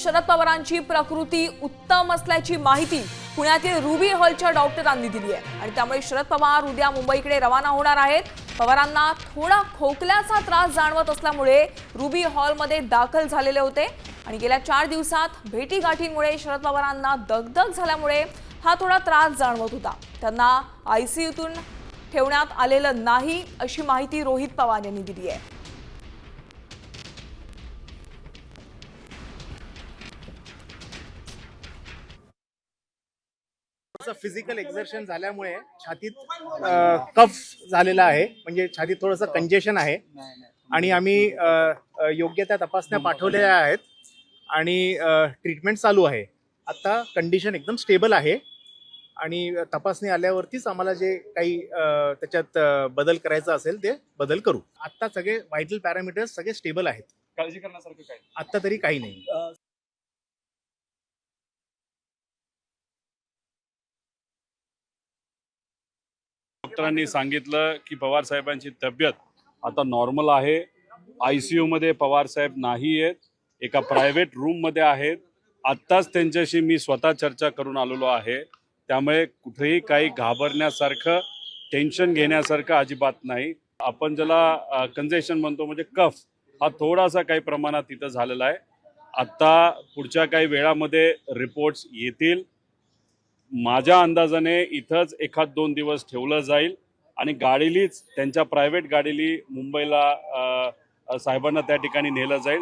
शरद पवारांची प्रकृती उत्तम असल्याची माहिती पुण्यातील रुबी हॉलच्या डॉक्टरांनी दिली आहे आणि त्यामुळे शरद पवार उद्या मुंबईकडे रवाना होणार आहेत। पवारांना थोडा खोकल्याचा त्रास जाणवत असल्यामुळे रुबी हॉलमध्ये दाखल झालेले होते आणि गेल्या 4 दिवसात भेटीगाठींमुळे शरद पवारांना दगदग झाल्यामुळे हा थोडा त्रास जाणवत होता। त्यांना आयसीयूतून ठेवण्यात आलेलं नाही अशी माहिती रोहित पवार यांनी दिली आहे। फिजिकल एक्झर्शन झाल्यामुळे छातीत कफ झालेला आहे, म्हणजे छातीत थोडंसं कंजेशन आहे आणि आम्ही योग्य त्या तपासण्या पाठवलेल्या आहेत आणि ट्रीटमेंट चालू आहे। आता कंडिशन एकदम स्टेबल आहे आणि तपासणी आल्यावरतीच आम्हाला जे काही त्याच्यात बदल करायचा असेल ते बदल करू। आता सगळे व्हायटल पॅरामीटर्स सगळे स्टेबल आहेत, काळजी करण्यासारखं काय आता तरी काही नाही। डॉक्टरांनी सांगितलं की पवार साहेबांची तब्येत आता नॉर्मल आहे। आयसीयू मध्ये पवार साहेब नाही आहेत, एका प्रायव्हेट रूम मध्ये आहेत। आत्ताच त्यांच्याशी मी स्वतः चर्चा करून आलेलो आहे, त्यामुळे कुठेही काही घाबरण्यासारखं टेन्शन घेण्यासारखं अजिबात नाही। आपण ज्याला कंजेशन म्हणतो म्हणजे कफ हा थोडासा काही प्रमाणात तिथं झालेला आहे। आत्ता पुढच्या काही वेळामध्ये रिपोर्ट्स येतील। माझ्या अंदाजाने इथंच 1-2 दिवस ठेवलं जाईल आणि गाडीलीच त्यांच्या प्रायव्हेट गाडीली मुंबईला साहेबांना त्या ठिकाणी नेलं जाईल।